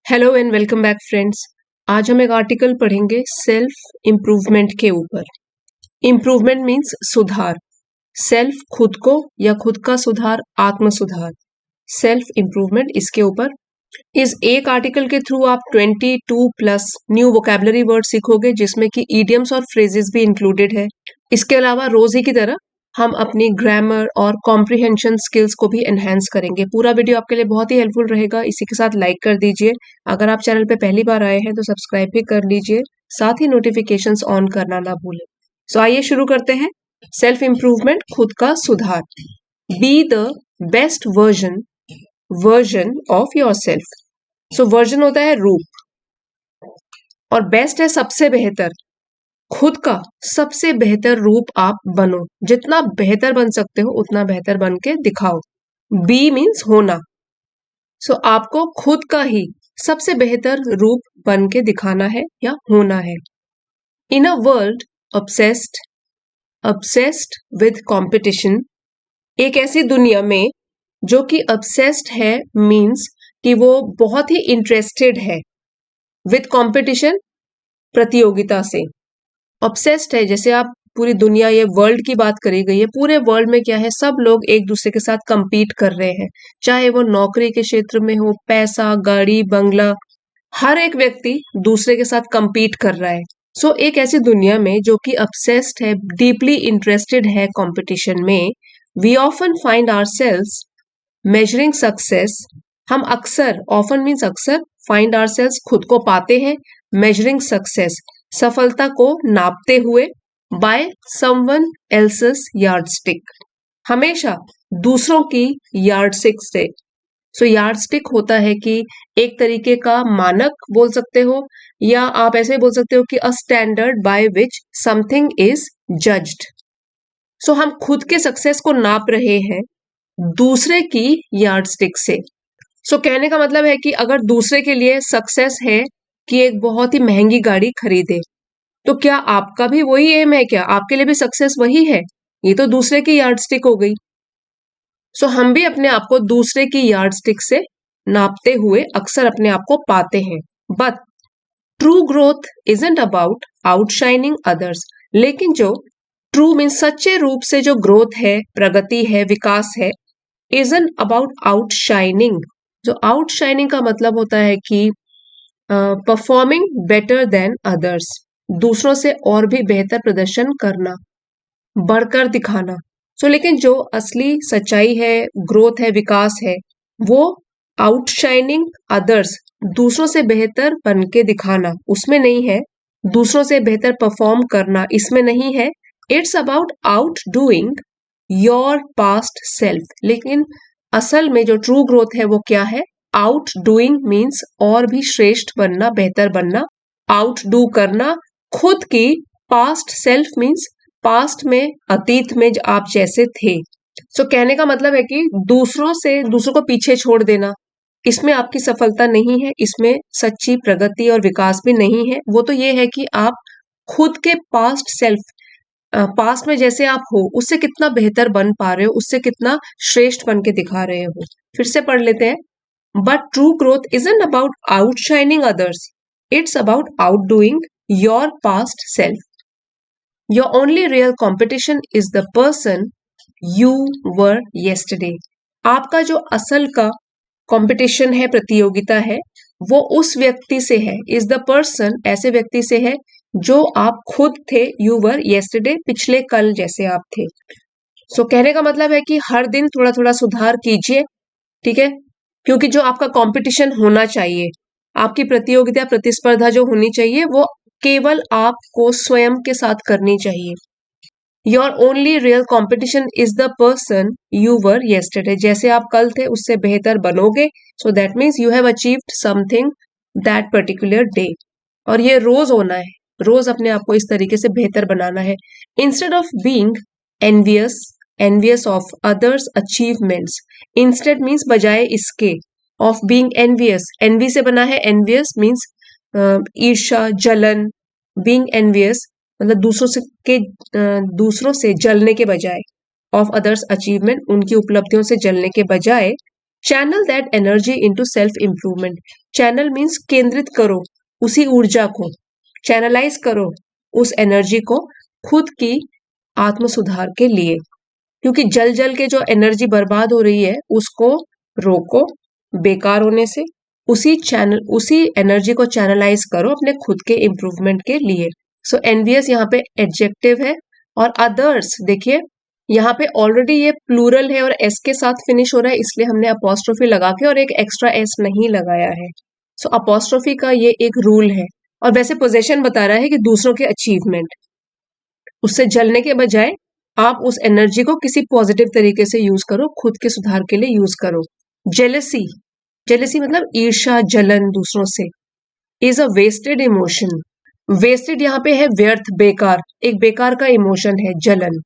Hello and welcome back friends. आज हम एक आर्टिकल पढ़ेंगे सेल्फ इम्प्रूवमेंट के ऊपर। इम्प्रूवमेंट मीन्स सुधार, सेल्फ खुद को या खुद का सुधार, आत्म सुधार, सेल्फ इम्प्रूवमेंट, इसके ऊपर इस एक आर्टिकल के थ्रू आप 22 प्लस न्यू वोकैबुलरी वर्ड सीखोगे, जिसमें कि ईडियम्स और फ्रेजेस भी इंक्लूडेड है। इसके अलावा रोज ही की तरह हम अपनी ग्रामर और कॉम्प्रिहेंशन स्किल्स को भी एनहेंस करेंगे। पूरा वीडियो आपके लिए बहुत ही हेल्पफुल रहेगा। इसी के साथ लाइक कर दीजिए। अगर आप चैनल पे पहली बार आए हैं तो सब्सक्राइब भी कर लीजिए, साथ ही नोटिफिकेशंस ऑन करना ना भूलें। सो आइए शुरू करते हैं। सेल्फ इम्प्रूवमेंट, खुद का सुधार। Be the best version of your self. So version होता है रूप और बेस्ट है सबसे बेहतर। खुद का सबसे बेहतर रूप आप बनो, जितना बेहतर बन सकते हो उतना बेहतर बन के दिखाओ। बी मीन्स होना। सो आपको खुद का ही सबसे बेहतर रूप बन के दिखाना है या होना है। In a world obsessed with competition, एक ऐसी दुनिया में जो कि obsessed है मीन्स कि वो बहुत ही इंटरेस्टेड है, विद कंपटीशन प्रतियोगिता से। ऑब्सेस्ड है, जैसे आप पूरी दुनिया, ये वर्ल्ड की बात करी गई है, पूरे वर्ल्ड में क्या है, सब लोग एक दूसरे के साथ compete कर रहे हैं, चाहे वो नौकरी के क्षेत्र में हो, पैसा, गाड़ी, बंगला, हर एक व्यक्ति दूसरे के साथ compete कर रहा है। सो एक ऐसी दुनिया में जो कि obsessed है, डीपली इंटरेस्टेड है कंपटीशन में, we often find ourselves measuring success. हम अक्सर, ऑफन मीन्स अक्सर, फाइंड आवरसेल्व्स खुद को पाते हैं, मेजरिंग सक्सेस सफलता को नापते हुए, बाय समवन एल्सेस यार्डस्टिक, हमेशा दूसरों की यार्डस्टिक से। सो यार्डस्टिक होता है कि एक तरीके का मानक बोल सकते हो, या आप ऐसे बोल सकते हो कि a standard by which something is judged. So हम खुद के सक्सेस को नाप रहे हैं दूसरे की यार्डस्टिक से। सो कहने का मतलब है कि अगर दूसरे के लिए सक्सेस है कि एक बहुत ही महंगी गाड़ी खरीदे, तो क्या आपका भी वही एम है? क्या आपके लिए भी सक्सेस वही है? ये तो दूसरे की यार्डस्टिक हो गई। सो हम भी अपने आप को दूसरे की यार्डस्टिक से नापते हुए अक्सर अपने आप को पाते हैं। But true growth isn't about outshining others. लेकिन जो ट्रू मीन सच्चे रूप से जो ग्रोथ है, प्रगति है, विकास है, इजंट अबाउट आउटशाइनिंग। जो आउटशाइनिंग का मतलब होता है कि परफॉर्मिंग बेटर देन अदर्स, दूसरों से और भी बेहतर प्रदर्शन करना, बढ़कर दिखाना। लेकिन जो असली सच्चाई है, ग्रोथ है, विकास है, वो आउटशाइनिंग अदर्स, दूसरों से बेहतर बन के दिखाना, उसमें नहीं है। दूसरों से बेहतर परफॉर्म करना, इसमें नहीं है। It's about out doing your past self. लेकिन असल में जो ट्रू ग्रोथ है वो क्या है? आउट डूइंग मीन्स और भी श्रेष्ठ बनना, बेहतर बनना, आउट डू करना खुद की। पास्ट सेल्फ मीन्स पास्ट में, अतीत में आप जैसे थे। कहने का मतलब है कि दूसरों को पीछे छोड़ देना, इसमें आपकी सफलता नहीं है, इसमें सच्ची प्रगति और विकास भी नहीं है। वो तो ये है कि आप खुद के पास्ट सेल्फ, पास्ट में जैसे आप हो, उससे कितना बेहतर बन पा रहे हो, उससे कितना श्रेष्ठ बन के दिखा रहे हो। फिर से पढ़ लेते हैं। But true growth isn't about outshining others, it's about outdoing your past self. Your only real competition is the person you were yesterday. आपका जो असल का कंपटीशन है, प्रतियोगिता है, वो उस व्यक्ति से है। इज द पर्सन, ऐसे व्यक्ति से है जो आप खुद थे। यू वर येस्टरडे, पिछले कल जैसे आप थे। कहने का मतलब है कि हर दिन थोड़ा थोड़ा सुधार कीजिए, ठीक है? क्योंकि जो आपका कंपटीशन होना चाहिए, आपकी प्रतियोगिता, प्रतिस्पर्धा जो होनी चाहिए, वो केवल आपको स्वयं के साथ करनी चाहिए। Your only real competition is the person you were yesterday. जैसे आप कल थे उससे बेहतर बनोगे। So that means you have achieved something that particular day. और ये रोज होना है, रोज अपने आप को इस तरीके से बेहतर बनाना है। Instead of being envious of others achievements. Instead means बजाय इसके, ऑफ बीइंग एनवियस, एनवी से बना है, एनवियस मीन्स ईर्ष्या, जलन। बीइंग एनवियस मतलब दूसरों से जलने के बजाय, ऑफ अदर्स अचीवमेंट, उनकी उपलब्धियों से जलने के बजाय, channel that energy into self improvement. Channel means केंद्रित करो उसी ऊर्जा को, चैनलाइज करो उस एनर्जी को खुद की आत्म सुधार के लिए, क्योंकि जल जल के जो एनर्जी बर्बाद हो रही है उसको रोको बेकार होने से, उसी एनर्जी को चैनलाइज करो अपने खुद के इंप्रूवमेंट के लिए। सो एनवियस यहाँ पे एडजेक्टिव है, और अदर्स देखिए यहाँ पे ऑलरेडी ये प्लूरल है और एस के साथ फिनिश हो रहा है, इसलिए हमने अपोस्ट्रोफी लगा के और एक एक्स्ट्रा एस नहीं लगाया है। सो अपोस्ट्रोफी का ये एक रूल है, और वैसे पोजेशन बता रहा है कि दूसरों के अचीवमेंट, उससे जलने के बजाय आप उस एनर्जी को किसी पॉजिटिव तरीके से यूज करो, खुद के सुधार के लिए यूज करो। जेलसी, जेलसी मतलब ईर्ष्या जलन दूसरों से, is a wasted emotion. Wasted यहाँ पे है व्यर्थ बेकार, एक बेकार का इमोशन है जलन,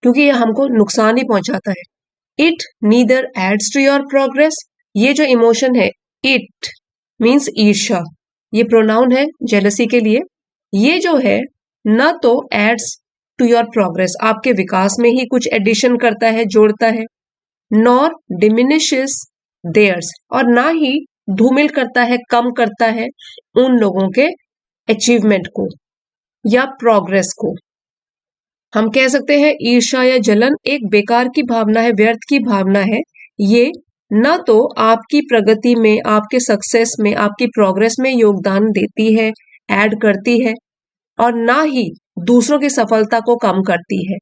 क्योंकि ये हमको नुकसान ही पहुंचाता है। It neither adds to your progress, ये जो इमोशन है इट मीन्स ईर्ष्या, ये प्रोनाउन है जेलसी के लिए। ये जो है न तो एड्स टू योर प्रोग्रेस, आपके विकास में ही कुछ एडिशन करता है, जोड़ता है, नॉर डिमिनिशेस देयर्स, और ना ही धूमिल करता है, कम करता है उन लोगों के अचीवमेंट को या प्रोग्रेस को। हम कह सकते हैं ईर्ष्या या जलन एक बेकार की भावना है, व्यर्थ की भावना है। ये न तो आपकी प्रगति में, आपके सक्सेस में, आपकी प्रोग्रेस में योगदान देती है, ऐड करती है, और ना ही दूसरों की सफलता को कम करती है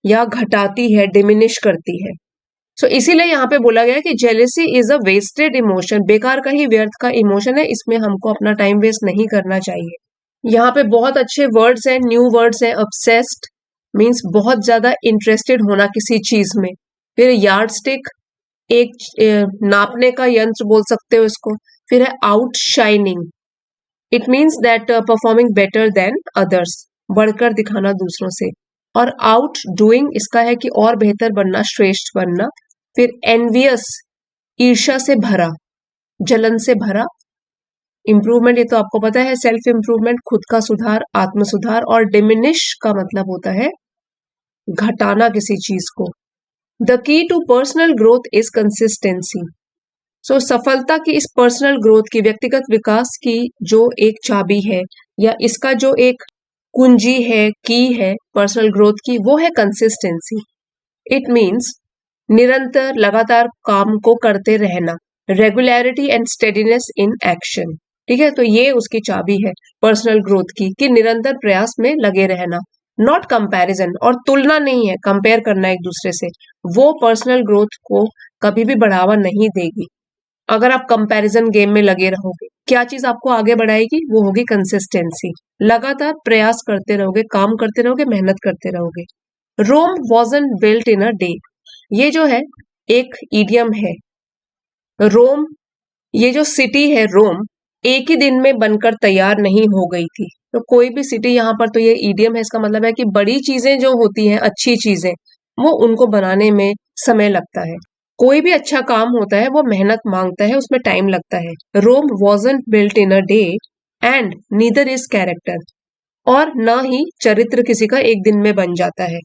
या घटाती है, डिमिनिश करती है। सो इसीलिए यहाँ पे बोला गया कि jealousy is a wasted emotion, बेकार का ही व्यर्थ का इमोशन है, इसमें हमको अपना टाइम वेस्ट नहीं करना चाहिए। यहाँ पे बहुत अच्छे वर्ड्स हैं, न्यू वर्ड्स हैं। ऑब्सेस्ड मीन्स बहुत ज्यादा इंटरेस्टेड होना किसी चीज में। फिर यार्ड स्टिक, एक नापने का यंत्र बोल सकते हो इसको। फिर है outshining, it means that performing better than others, बढ़कर दिखाना दूसरों से। और आउट डूइंग इसका है कि और बेहतर बनना, श्रेष्ठ बनना। फिर एनवियस, ईर्ष्या से भरा, जलन से भरा। इंप्रूवमेंट ये तो आपको पता है, सेल्फ इंप्रूवमेंट, खुद का सुधार, आत्म सुधार। और डिमिनिश का मतलब होता है घटाना किसी चीज को। The key to personal growth is consistency. So सफलता की, इस पर्सनल ग्रोथ की, व्यक्तिगत विकास की जो एक चाबी है या इसका जो एक कुंजी है, की है पर्सनल ग्रोथ की, वो है कंसिस्टेंसी। इट मीन्स निरंतर लगातार काम को करते रहना, regularity and steadiness in action. ठीक है, तो ये उसकी चाबी है पर्सनल ग्रोथ की, कि निरंतर प्रयास में लगे रहना। नॉट कंपैरिजन, और तुलना नहीं है, कंपेयर करना एक दूसरे से, वो पर्सनल ग्रोथ को कभी भी बढ़ावा नहीं देगी। अगर आप कंपैरिजन गेम में लगे रहोगे, क्या चीज आपको आगे बढ़ाएगी? वो होगी कंसिस्टेंसी। लगातार प्रयास करते रहोगे, काम करते रहोगे, मेहनत करते रहोगे। Rome wasn't built in a day, ये जो है एक ईडियम है। रोम, ये जो सिटी है रोम, एक ही दिन में बनकर तैयार नहीं हो गई थी। तो कोई भी सिटी, यहाँ पर तो ये ईडियम है, इसका मतलब है कि बड़ी चीजें जो होती हैं, अच्छी चीजें, वो उनको बनाने में समय लगता है। कोई भी अच्छा काम होता है वो मेहनत मांगता है, उसमें टाइम लगता है। Rome wasn't built in a day and neither is character, और ना ही चरित्र किसी का एक दिन में बन जाता है।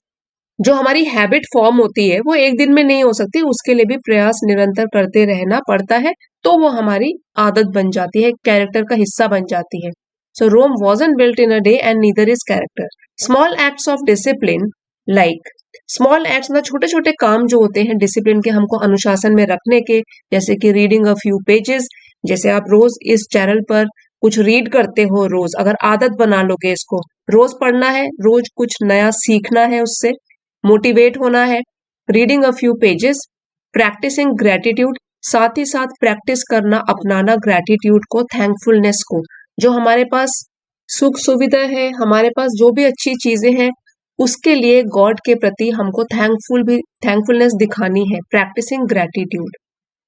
जो हमारी हैबिट फॉर्म होती है वो एक दिन में नहीं हो सकती, उसके लिए भी प्रयास निरंतर करते रहना पड़ता है, तो वो हमारी आदत बन जाती है, कैरेक्टर का हिस्सा बन जाती है। So Rome wasn't built in a day and neither is character. Small acts of discipline, like small acts मतलब छोटे छोटे काम जो होते हैं डिसिप्लिन के, हमको अनुशासन में रखने के, जैसे कि रीडिंग अ फ्यू पेजेस। जैसे आप रोज इस चैनल पर कुछ रीड करते हो, रोज अगर आदत बना लोगे इसको, रोज पढ़ना है, रोज कुछ नया सीखना है, उससे मोटिवेट होना है। Reading a few pages, practising gratitude, साथ ही साथ प्रैक्टिस करना, अपनाना ग्रेटिट्यूड को, थैंकफुलनेस को। जो हमारे पास सुख सुविधा है, हमारे पास जो भी अच्छी चीजें हैं, उसके लिए गॉड के प्रति हमको थैंकफुलनेस दिखानी है, प्रैक्टिसिंग ग्रेटिट्यूड।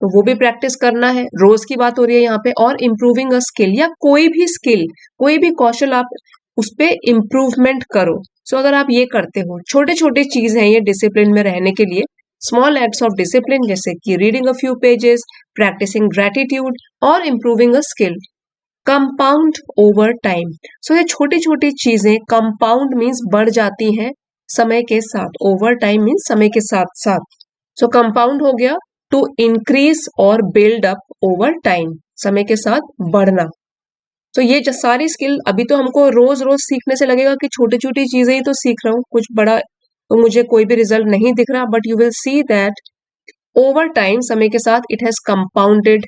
तो वो भी प्रैक्टिस करना है, रोज की बात हो रही है यहाँ पे। और इम्प्रूविंग अ स्किल, या कोई भी स्किल, कोई भी कौशल, आप उस पे इम्प्रूवमेंट करो। सो अगर आप ये करते हो, छोटे छोटे चीज हैं ये डिसिप्लिन में रहने के लिए, स्मॉल एक्ट्स ऑफ डिसिप्लिन, जैसे कि reading a few pages, practising gratitude और improving a skill, compound over time. So ये छोटी छोटी चीजें, कंपाउंड मीन्स बढ़ जाती हैं समय के साथ, ओवर टाइम मीन्स समय के साथ साथ। सो कंपाउंड हो गया टू इंक्रीज और बिल्ड अप ओवर टाइम, समय के साथ बढ़ना। तो ये जो सारी स्किल अभी तो हमको रोज रोज सीखने से लगेगा कि छोटी छोटी चीजें ही तो सीख रहा हूँ, कुछ बड़ा तो मुझे कोई भी रिजल्ट नहीं दिख रहा, but you will see that over time, समय के साथ इट हैज कंपाउंडेड,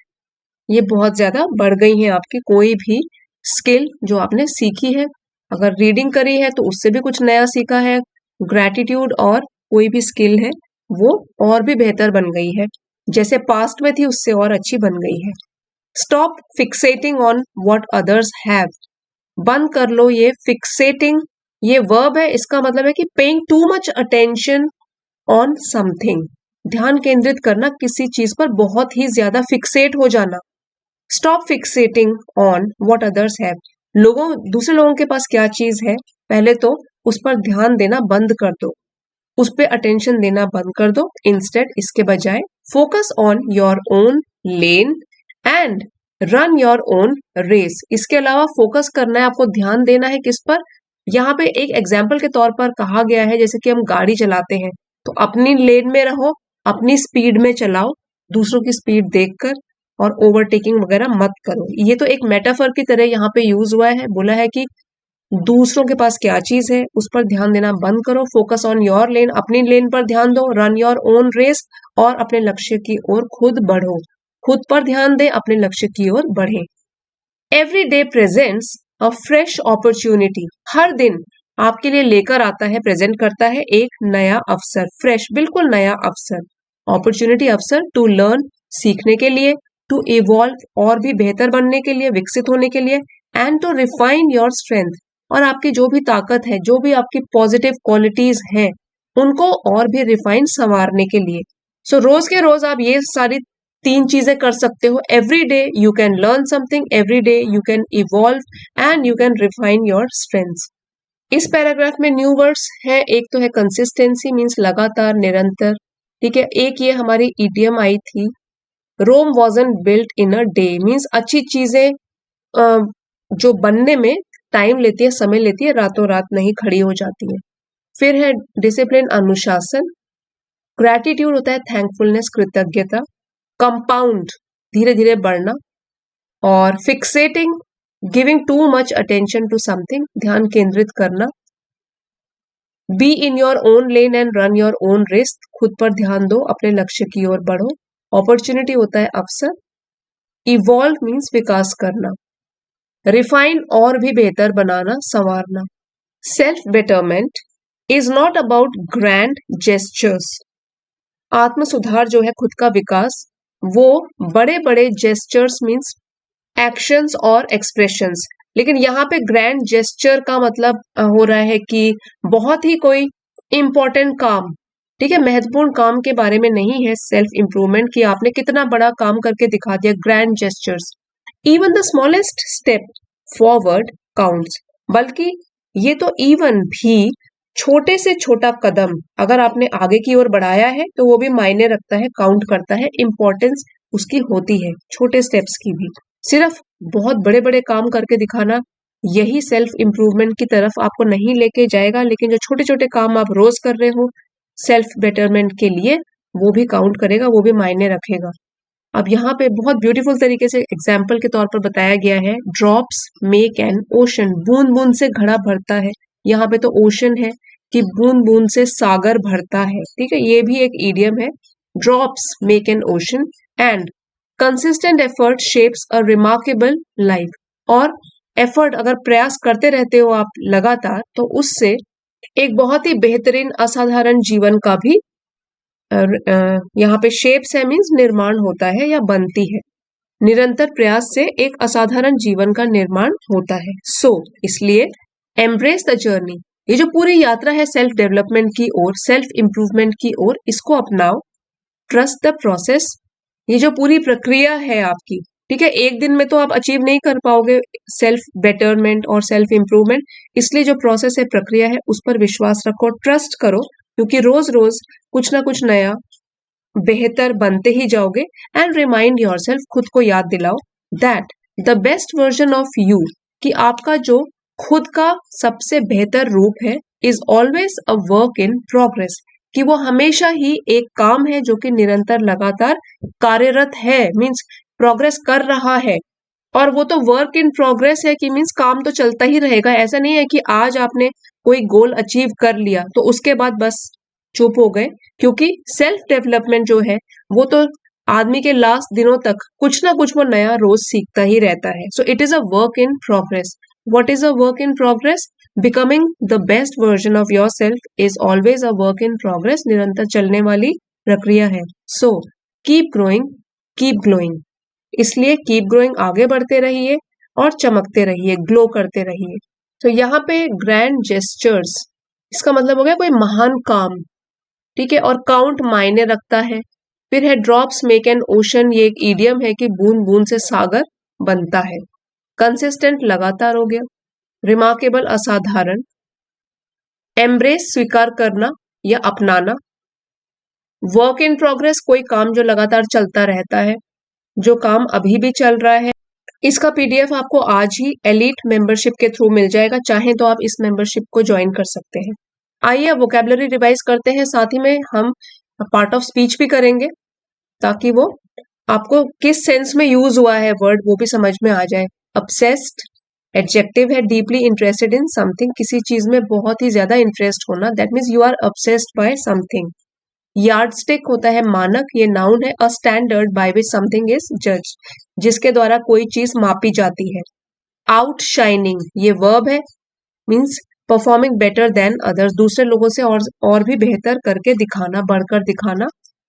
ये बहुत ज्यादा बढ़ गई है आपकी कोई भी स्किल जो आपने सीखी है। अगर रीडिंग करी है तो उससे भी कुछ नया सीखा है, ग्रैटिट्यूड और कोई भी स्किल है वो और भी बेहतर बन गई है, जैसे पास्ट में थी उससे और अच्छी बन गई है। Stop fixating on what others have, बंद कर लो ये फिक्सेटिंग, ये वर्ब है, इसका मतलब है कि paying too much attention on something, ध्यान केंद्रित करना किसी चीज पर, बहुत ही ज्यादा फिक्सेट हो जाना। Stop fixating on what others have, दूसरे लोगों के पास क्या चीज है पहले तो उस पर ध्यान देना बंद कर दो, उस पर अटेंशन देना बंद कर दो। इंस्टेड इसके बजाय focus on your own lane and run your own race, इसके अलावा फोकस करना है, आपको ध्यान देना है किस पर। यहाँ पे एक एग्जाम्पल के तौर पर कहा गया है, जैसे कि हम गाड़ी चलाते हैं तो अपनी लेन में रहो, अपनी स्पीड में चलाओ, दूसरों की स्पीड देखकर, और ओवरटेकिंग वगैरह मत करो। ये तो एक मेटाफर की तरह यहाँ पे यूज हुआ है, बोला है कि दूसरों के पास क्या चीज है उस पर ध्यान देना बंद करो, फोकस ऑन योर लेन, अपनी लेन पर ध्यान दो, रन योर ओन रेस, और अपने लक्ष्य की ओर खुद बढ़ो, खुद पर ध्यान दें, अपने लक्ष्य की ओर बढ़े। Every day presents a fresh opportunity, हर दिन आपके लिए लेकर आता है, प्रेजेंट करता है एक नया अवसर, फ्रेश बिल्कुल नया अवसर, अपॉर्चुनिटी अवसर, टू लर्न सीखने के लिए, टू इवॉल्व और भी बेहतर बनने के लिए, विकसित होने के लिए, and to refine your strength, और आपकी जो भी ताकत है, जो भी आपकी पॉजिटिव क्वालिटीज हैं उनको और भी रिफाइन, संवारने के लिए। सो रोज के रोज आप ये सारी 3 चीजें कर सकते हो। Every day you can learn something, every day you can evolve and you can refine your strengths. इस पैराग्राफ में न्यू वर्ड्स है, एक तो है कंसिस्टेंसी, मीन्स लगातार, निरंतर, ठीक है। एक ये हमारी ईडियम आई थी, Rome wasn't built in a day, means अच्छी चीजें जो बनने में टाइम लेती है, समय लेती है, रातों रात नहीं खड़ी हो जाती है। फिर है डिसिप्लिन, अनुशासन, ग्रैटिट्यूड होता है थैंकफुलनेस, कृतज्ञता, कंपाउंड धीरे धीरे बढ़ना, और fixating giving too much attention to something, ध्यान केंद्रित करना। Be in your own lane and run your own race, खुद पर ध्यान दो, अपने लक्ष्य की ओर बढ़ो। अपॉर्चुनिटी होता है अवसर, इवॉल्व मीन्स विकास करना, रिफाइन और भी बेहतर बनाना, संवारना। Self betterment is not about grand gestures, आत्म सुधार जो है, खुद का विकास, वो बड़े बड़े जेस्चर्स मीन्स एक्शंस और एक्सप्रेशंस, लेकिन यहाँ पे ग्रैंड जेस्चर का मतलब हो रहा है कि बहुत ही कोई इंपॉर्टेंट काम, ठीक है, महत्वपूर्ण काम के बारे में नहीं है सेल्फ इंप्रूवमेंट, कि आपने कितना बड़ा काम करके दिखा दिया, grand gestures. Even the smallest step forward counts, बल्कि ये तो इवन भी छोटे से छोटा कदम अगर आपने आगे की ओर बढ़ाया है तो वो भी मायने रखता है, काउंट करता है, इंपॉर्टेंस उसकी होती है, छोटे स्टेप्स की भी। सिर्फ बहुत बड़े बड़े काम करके दिखाना यही सेल्फ इंप्रूवमेंट की तरफ आपको नहीं लेके जाएगा, लेकिन जो छोटे छोटे काम आप रोज कर रहे हो सेल्फ बेटरमेंट के लिए, वो भी काउंट करेगा, वो भी मायने रखेगा। अब यहाँ पे बहुत ब्यूटीफुल तरीके से एग्जाम्पल के तौर पर बताया गया है, ड्रॉप्स मेक एन ओशन, बूंद बूंद से घड़ा भरता है, यहाँ पे तो ओशन है कि बूंद बूंद से सागर भरता है, ठीक है, ये भी एक ईडियम है, drops make an ocean, and consistent effort shapes a remarkable life, और एफर्ट अगर प्रयास करते रहते हो आप लगातार तो उससे एक बहुत ही बेहतरीन असाधारण जीवन का भी यहाँ पे शेप्स है मीन्स निर्माण होता है या बनती है, निरंतर प्रयास से एक असाधारण जीवन का निर्माण होता है। सो इसलिए एम्ब्रेस द जर्नी, ये जो पूरी यात्रा है सेल्फ डेवलपमेंट की ओर, सेल्फ इंप्रूवमेंट की ओर, इसको अपनाओ। ट्रस्ट द प्रोसेस, ये जो पूरी प्रक्रिया है आपकी, ठीक है, एक दिन में तो आप अचीव नहीं कर पाओगे सेल्फ बेटरमेंट और सेल्फ इंप्रूवमेंट, इसलिए जो प्रोसेस है, प्रक्रिया है, उस पर विश्वास रखो, ट्रस्ट करो, क्योंकि रोज रोज कुछ ना कुछ नया बेहतर बनते ही जाओगे। एंड रिमाइंड योरसेल्फ, खुद को याद दिलाओ, that the best version of you, कि आपका जो खुद का सबसे बेहतर रूप है, is always a work in progress, कि वो हमेशा ही एक काम है जो कि निरंतर लगातार कार्यरत है, मीन्स प्रोग्रेस कर रहा है। और वो तो वर्क इन प्रोग्रेस है कि मीन्स काम तो चलता ही रहेगा। ऐसा नहीं है कि आज आपने कोई गोल अचीव कर लिया तो उसके बाद बस चुप हो गए, क्योंकि सेल्फ डेवलपमेंट जो है वो तो आदमी के लास्ट दिनों तक कुछ ना कुछ वो नया रोज सीखता ही रहता है। So it is a work in progress. What is a work in progress? Becoming the best version of your self is always a work in progress, निरंतर चलने वाली प्रक्रिया है। So keep growing, keep glowing. इसलिए keep growing, आगे बढ़ते रहिए और चमकते रहिए, ग्लो करते रहिए। तो यहाँ पे ग्रैंड जेस्चर्स, इसका मतलब हो गया कोई महान काम, ठीक है। और काउंट मायने रखता है। फिर है ड्रॉप्स मेक एन ओशन, ये एक ईडियम है कि बूंद बूंद से सागर बनता है। कंसिस्टेंट, लगातार हो गया। रिमार्केबल, असाधारण। एम्ब्रेस, स्वीकार करना या अपनाना। वर्क इन प्रोग्रेस, कोई काम जो लगातार चलता रहता है, जो काम अभी भी चल रहा है। इसका पीडीएफ आपको आज ही एलीट मेंबरशिप के थ्रू मिल जाएगा, चाहे तो आप इस मेंबरशिप को ज्वाइन कर सकते हैं। आइए वोकैबुलरी रिवाइज करते हैं, साथ ही में हम पार्ट ऑफ स्पीच भी करेंगे ताकि वो आपको किस सेंस में यूज हुआ है वर्ड वो भी समझ में आ जाए। obsessed एडजेक्टिव है, डीपली इंटरेस्टेड इन समथिंग, किसी चीज में बहुत ही ज्यादा इंटरेस्ट होना, that means you are obsessed by something. Yardstick होता है मानक, ये नाउन है। A standard by which something is judged, जिसके द्वारा कोई चीज मापी जाती है। आउटशाइनिंग, ये वर्ब है, means performing better than others, दूसरे लोगों से और भी बेहतर करके दिखाना, बढ़कर दिखाना।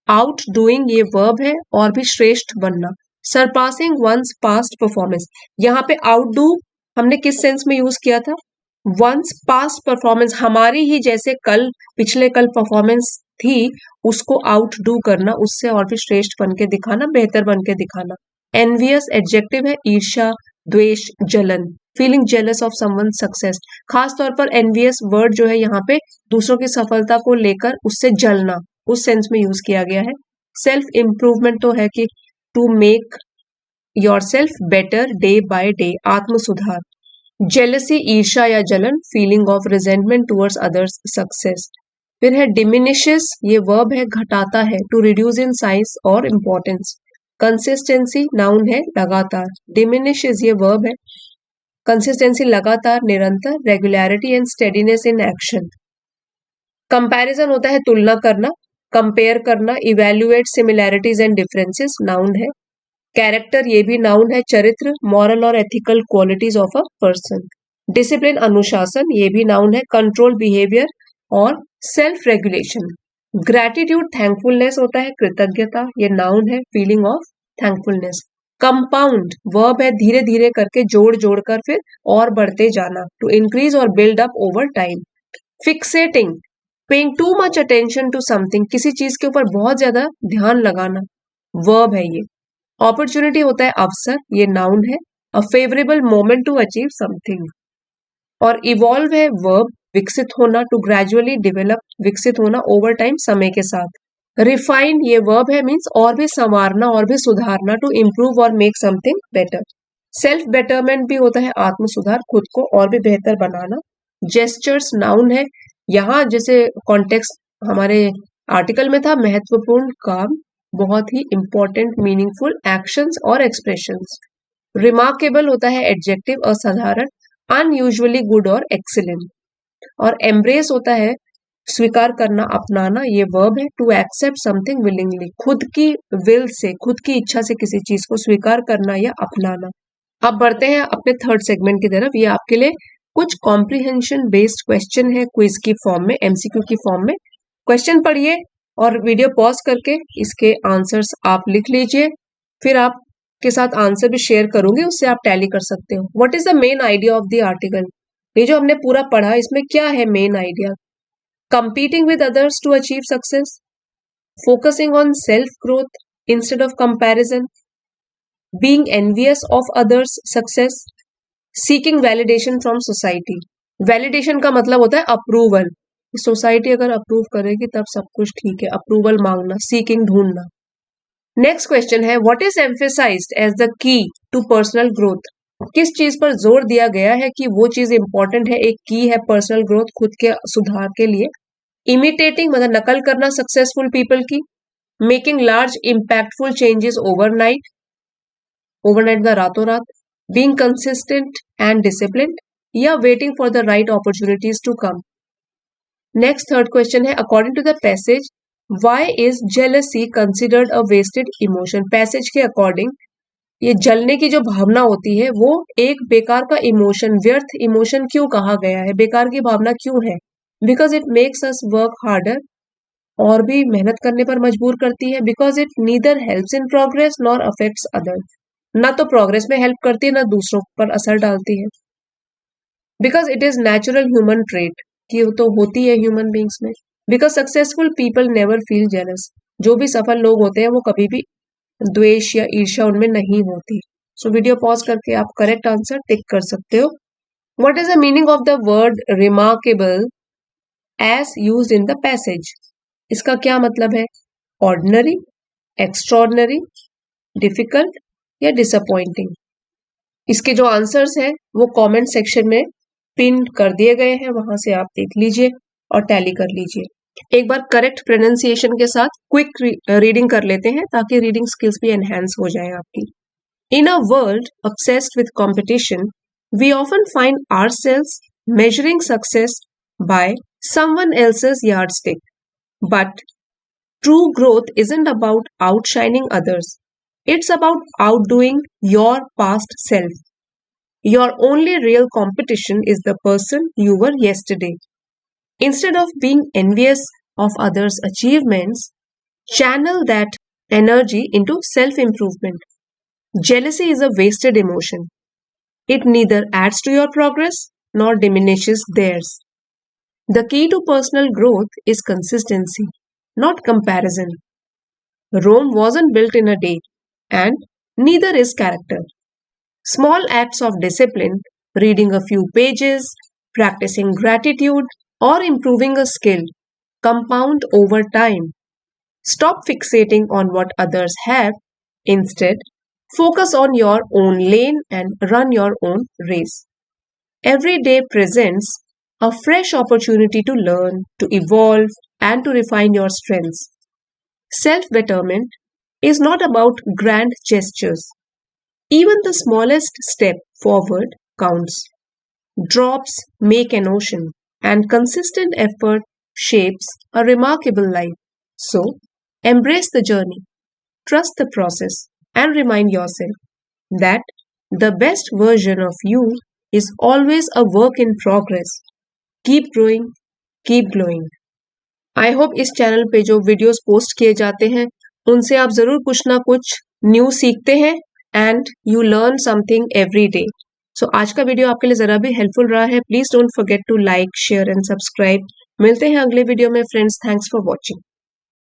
आउट डूइंग, ये वर्ब है, और भी श्रेष्ठ बनना। सरपासिंग वंस पास्ट परफॉर्मेंस, यहाँ पे आउट डू हमने किस सेंस में यूज किया था? वंस पास्ट परफॉर्मेंस, हमारी ही जैसे कल, पिछले कल परफॉर्मेंस थी, उसको आउट डू करना, उससे और भी श्रेष्ठ बन के दिखाना, बेहतर बन के दिखाना। एनवियस एडजेक्टिव है, ईर्ष्या, द्वेष, जलन। Feeling jealous of someone success, खास तौर पर एनवियस वर्ड जो है यहाँ पे दूसरों की सफलता को लेकर उससे जलना, उस सेंस में यूज किया गया है। सेल्फ इम्प्रूवमेंट तो है कि to make yourself better day by day, आत्म सुधार। जेलसी, ईर्षा या जलन, feeling of resentment towards others success. फिर है डिमिनिशेस, ये वर्ब है, घटाता है, टू रिड्यूस इन साइज और इम्पोर्टेंस। कंसिस्टेंसी, नाउन है, लगातार। डिमिनिशेस, ये वर्ब है, कंसिस्टेंसी, लगातार, निरंतर। Regularity and steadiness in action. Comparison होता है तुलना करना, कंपेयर करना। Evaluate similarities and differences, noun है। कैरेक्टर, ये भी नाउन है, चरित्र, मॉरल और ethical qualities of a person. Discipline, अनुशासन, ये भी नाउन है। कंट्रोल बिहेवियर और सेल्फ रेगुलेशन। ग्रैटिट्यूड, थैंकफुलनेस होता है, कृतज्ञता, ये नाउन है। Feeling of thankfulness. Compound, verb है, धीरे धीरे करके, जोड़ जोड़ कर फिर और बढ़ते जाना, टू इंक्रीज और build up over time. Fixating, paying too much attention to something, किसी चीज के ऊपर बहुत ज्यादा ध्यान लगाना, वर्ब है ये। अपॉर्चुनिटी होता है अवसर, ये नाउन है। A favourable moment to achieve something. और इवॉल्व है वर्ब, विकसित होना, टू ग्रेजुअली डेवलप, विकसित होना ओवर टाइम, समय के साथ। रिफाइन, ये वर्ब है, मीन्स और भी संवारना और भी सुधारना, टू इम्प्रूव और make something better. Self betterment भी होता है आत्म सुधार, खुद को और भी बेहतर बनाना। जेस्चर्स, नाउन है, यहाँ जैसे कॉन्टेक्स्ट हमारे आर्टिकल में था, महत्वपूर्ण काम, बहुत ही इंपॉर्टेंट मीनिंगफुल एक्शंस और एक्सप्रेशंस। रिमार्केबल होता है एडजेक्टिव, असाधारण, अनयूजुअली गुड और एक्सीलेंट। और एम्ब्रेस होता है स्वीकार करना, अपनाना, ये वर्ब है। टू एक्सेप्ट समथिंग विलिंगली, खुद की विल से, खुद की इच्छा से किसी चीज को स्वीकार करना या अपनाना। अब बढ़ते हैं अपने थर्ड सेगमेंट की तरफ। ये आपके लिए कुछ कॉम्प्रिहेंशन बेस्ड क्वेश्चन है, क्विज की फॉर्म में, एमसीक्यू की फॉर्म में। क्वेश्चन पढ़िए और वीडियो पॉज करके इसके आंसर्स आप लिख लीजिए, फिर आपके साथ आंसर भी शेयर करूंगी, उससे आप टैली कर सकते हो। What is the main idea of the article? ये जो हमने पूरा पढ़ा, इसमें क्या है main idea? Competing with others to achieve success, focusing on self growth instead of comparison, being envious of others success, seeking validation from society. Validation का मतलब होता है अप्रूवल, सोसाइटी अगर अप्रूव करेगी तब सब कुछ ठीक है, अप्रूवल मांगना, सीकिंग, ढूंढना। नेक्स्ट क्वेश्चन है, what is emphasised as the key to personal growth? किस चीज पर जोर दिया गया है कि वो चीज इंपॉर्टेंट है, एक की है पर्सनल ग्रोथ, खुद के सुधार के लिए? इमिटेटिंग मतलब नकल करना सक्सेसफुल पीपल की, making large impactful changes overnight का रातों रात, बीइंग कंसिस्टेंट एंड डिसिप्लिन्ड, या waiting for the right opportunities to come. Next third question है, according to the passage why is jealousy considered a wasted emotion. Passage के according ये जलने की जो भावना होती है वो एक बेकार का इमोशन, व्यर्थ इमोशन क्यों कहा गया है, बेकार की भावना क्यों है? Because it makes us work harder, और भी मेहनत करने पर मजबूर करती है। Because it neither helps in progress nor affects others, ना तो प्रोग्रेस में हेल्प करती है ना दूसरों पर असर डालती है। Because it is natural human trait, कि तो होती है ह्यूमन बींग्स में। Because successful people never feel jealous, जो भी सफल लोग होते हैं वो कभी भी द्वेष या ईर्ष्या उनमें नहीं होती। सो वीडियो पॉज करके आप करेक्ट आंसर टिक कर सकते हो। What is the meaning of the word remarkable as used in the passage? इसका क्या मतलब है? ऑर्डिनरी, एक्स्ट्रॉर्डनरी, डिफिकल्ट या डिसअपॉइंटिंग? इसके जो आंसर्स हैं वो कमेंट सेक्शन में पिन कर दिए गए हैं, वहां से आप देख लीजिए और टैली कर लीजिए। एक बार करेक्ट प्रोनाउंसिएशन के साथ क्विक रीडिंग कर लेते हैं ताकि रीडिंग स्किल्स भी एनहेंस हो जाए आपकी। In a world obsessed with competition, we often find ourselves measuring success by someone else's yardstick. But true growth isn't about outshining others. It's about outdoing your past self. Your only real competition is the person you were yesterday. Instead of being envious of others' achievements, channel that energy into self improvement. Jealousy is a wasted emotion. It neither adds to your progress nor diminishes theirs. The key to personal growth is consistency, not comparison. Rome wasn't built in a day, and neither is character. Small acts of discipline, reading a few pages, practicing gratitude, or improving a skill, compound over time. Stop fixating on what others have. Instead, focus on your own lane and run your own race. Every day presents a fresh opportunity to learn, to evolve, and to refine your strengths. Self betterment is not about grand gestures. Even the smallest step forward counts. Drops make an ocean, and consistent effort shapes a remarkable life. So, embrace the journey, trust the process, and remind yourself that the best version of you is always a work in progress. Keep growing, keep glowing. I hope इस channel पे जो videos post किए जाते हैं उनसे आप जरूर कुछ ना कुछ न्यू सीखते हैं and you learn something every day. So आज का वीडियो आपके लिए जरा भी हेल्पफुल रहा है, please don't forget to like, share and subscribe. मिलते हैं अगले वीडियो में फ्रेंड्स। Thanks for watching.